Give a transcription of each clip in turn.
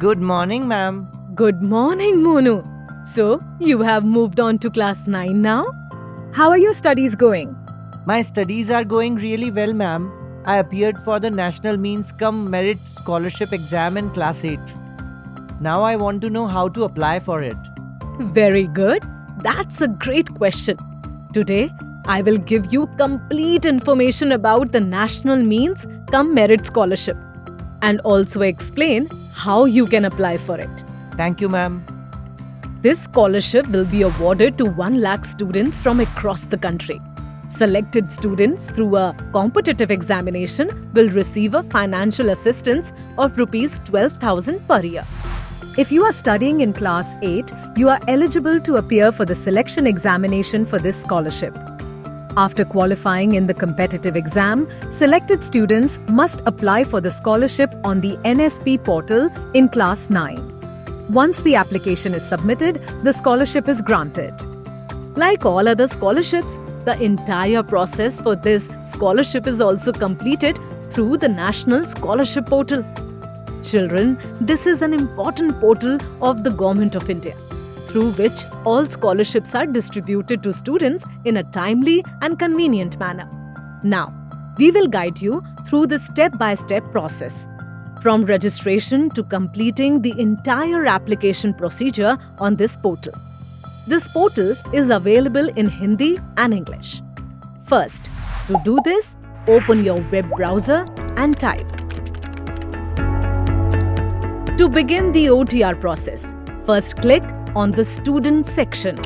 Good morning, ma'am. Good morning, Monu. So, you have moved on to class 9 now? How are your studies going? My studies are going really well, ma'am. I appeared for the National Means Cum Merit Scholarship exam in class 8th. Now I want to know how to apply for it. Very good. That's a great question. Today, I will give you complete information about the National Means Cum Merit Scholarship and also explain how you can apply for it. Thank you, ma'am. This scholarship will be awarded to 1 lakh students from across the country. Selected students through a competitive examination will receive a financial assistance of Rs 12,000 per year. If you are studying in class 8, you are eligible to appear for the selection examination for this scholarship. After qualifying in the competitive exam, selected students must apply for the scholarship on the NSP portal in class 9. Once the application is submitted, the scholarship is granted. Like all other scholarships, the entire process for this scholarship is also completed through the National Scholarship Portal. Children, this is an important portal of the Government of India, through which all scholarships are distributed to students in a timely and convenient manner. Now, we will guide you through the step-by-step process, from registration to completing the entire application procedure on this portal. This portal is available in Hindi and English. First, to do this, open your web browser and type. To begin the OTR process, first click on the Student section.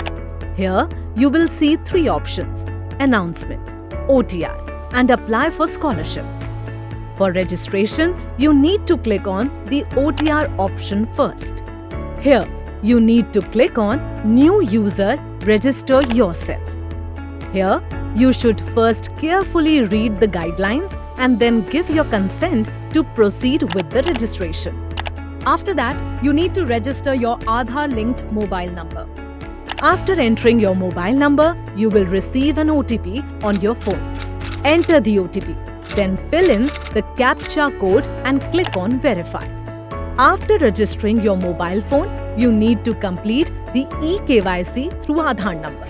Here, you will see 3 options: Announcement, OTR, and Apply for Scholarship. For registration, you need to click on the OTR option first. Here, you need to click on New User, Register Yourself. Here, you should first carefully read the guidelines and then give your consent to proceed with the registration. After that, you need to register your Aadhaar-linked mobile number. After entering your mobile number, you will receive an OTP on your phone. Enter the OTP, then fill in the CAPTCHA code and click on Verify. After registering your mobile phone, you need to complete the eKYC through Aadhaar number.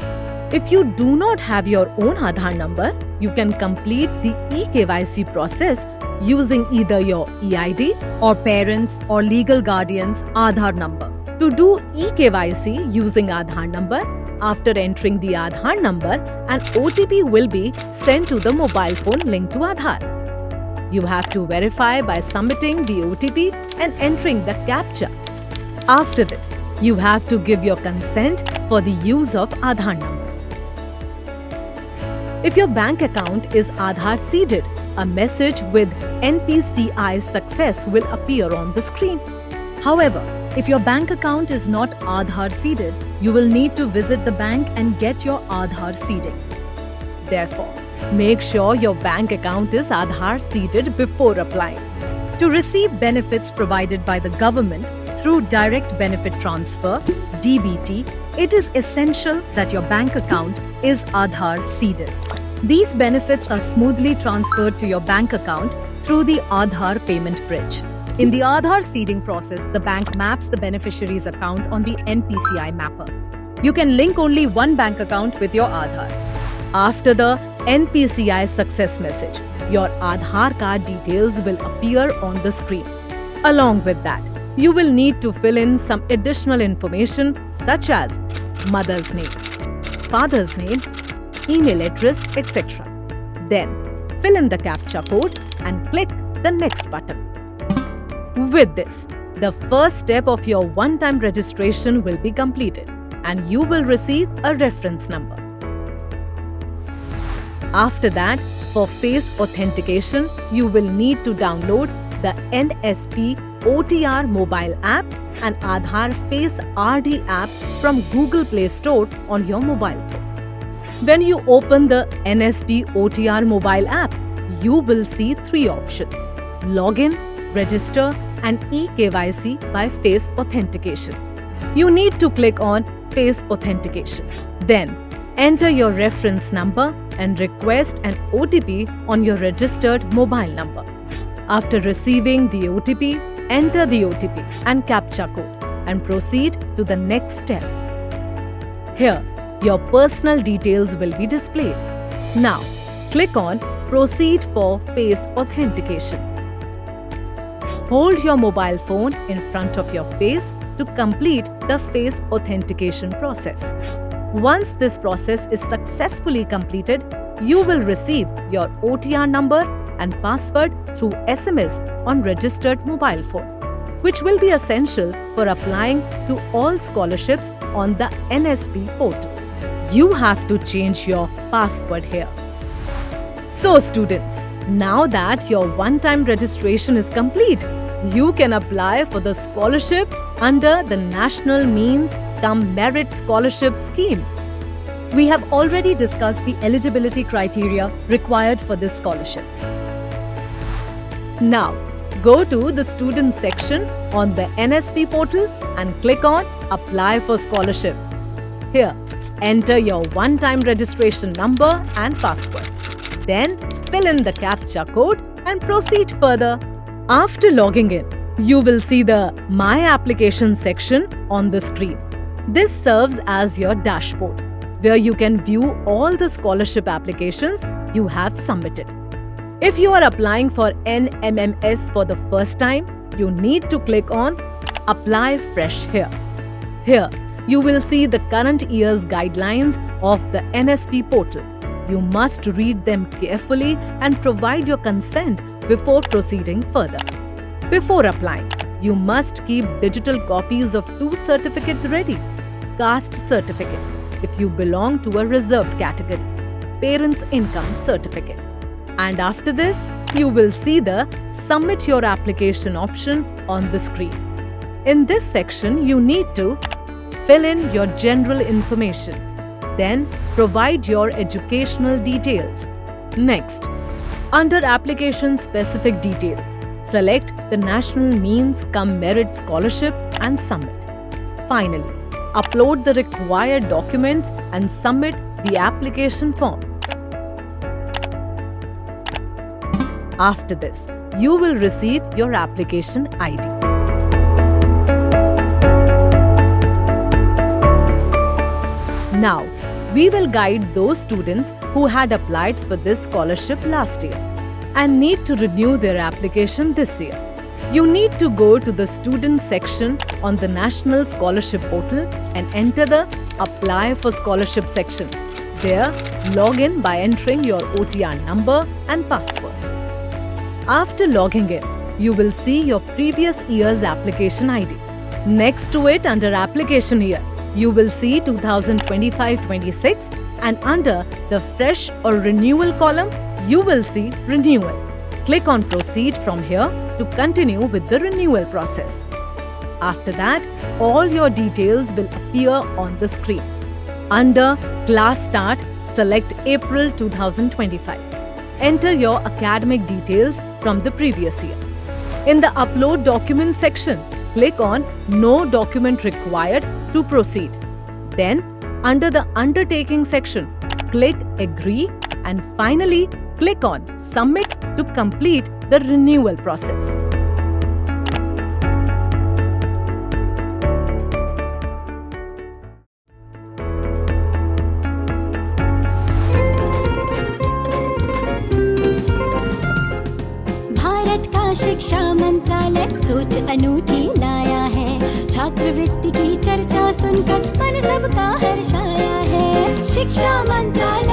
If you do not have your own Aadhaar number, you can complete the eKYC process using either your EID or parents or legal guardian's Aadhaar number. To do eKYC using Aadhaar number, after entering the Aadhaar number, an OTP will be sent to the mobile phone linked to Aadhaar. You have to verify by submitting the OTP and entering the CAPTCHA. After this, you have to give your consent for the use of Aadhaar number. If your bank account is Aadhaar seeded, a message with NPCI success will appear on the screen. However, if your bank account is not Aadhaar seeded, you will need to visit the bank and get your Aadhaar seeding. Therefore, make sure your bank account is Aadhaar seeded before applying. To receive benefits provided by the government through Direct Benefit Transfer, DBT, it is essential that your bank account is Aadhaar seeded. These benefits are smoothly transferred to your bank account through the Aadhaar payment bridge. In the Aadhaar seeding process, the bank maps the beneficiary's account on the NPCI mapper. You can link only one bank account with your Aadhaar. After the NPCI success message, your Aadhaar card details will appear on the screen. Along with that, you will need to fill in some additional information such as mother's name, father's name, email address, etc. Then, fill in the CAPTCHA code and click the Next button. With this, the first step of your one-time registration will be completed and you will receive a reference number. After that, for face authentication, you will need to download the NSP OTR mobile app and Aadhaar Face RD app from Google Play Store on your mobile phone. When you open the NSP OTR mobile app, you will see 3 options: Login, Register, and eKYC by Face Authentication. You need to click on Face Authentication. Then, enter your reference number and request an OTP on your registered mobile number. After receiving the OTP, enter the OTP and CAPTCHA code and proceed to the next step. Here, your personal details will be displayed. Now, click on Proceed for Face Authentication. Hold your mobile phone in front of your face to complete the face authentication process. Once this process is successfully completed, you will receive your OTR number and password through SMS on registered mobile phone, which will be essential for applying to all scholarships on the NSP portal. You have to change your password here. So students, now that your one-time registration is complete, you can apply for the scholarship under the National Means cum Merit Scholarship Scheme. We have already discussed the eligibility criteria required for this scholarship. Now, go to the student section on the NSP portal and click on Apply for Scholarship. Here, enter your one-time registration number and password. Then, fill in the CAPTCHA code and proceed further. After logging in, you will see the My Application section on the screen. This serves as your dashboard, where you can view all the scholarship applications you have submitted. If you are applying for NMMS for the first time, you need to click on Apply Fresh here. Here, you will see the current year's guidelines of the NSP portal. You must read them carefully and provide your consent before proceeding further. Before applying, you must keep digital copies of 2 certificates ready. Caste certificate if you belong to a reserved category, parents' income certificate. And after this, you will see the Submit Your Application option on the screen. In this section, you need to fill in your general information. Then, provide your educational details. Next, under Application Specific Details, select the National Means cum Merit Scholarship and submit. Finally, upload the required documents and submit the application form. After this, you will receive your application ID. Now, we will guide those students who had applied for this scholarship last year and need to renew their application this year. You need to go to the student section on the National Scholarship portal and enter the Apply for Scholarship section. There, log in by entering your OTR number and password. After logging in, you will see your previous year's application ID. Next to it, under Application Year, you will see 2025-26, and under the Fresh or Renewal column, you will see Renewal. Click on Proceed from here to continue with the renewal process. After that, all your details will appear on the screen. Under Class Start, select April 2025. Enter your academic details from the previous year. In the Upload Document section, click on No Document Required to proceed. Then, under the Undertaking section, click Agree and finally click on Submit to complete the renewal process. शिक्षा मंत्रालय सोच अनूठी लाया है। छात्रवृत्ति की चर्चा सुनकर मन सबका हर्षाया है। शिक्षा मंत्रालय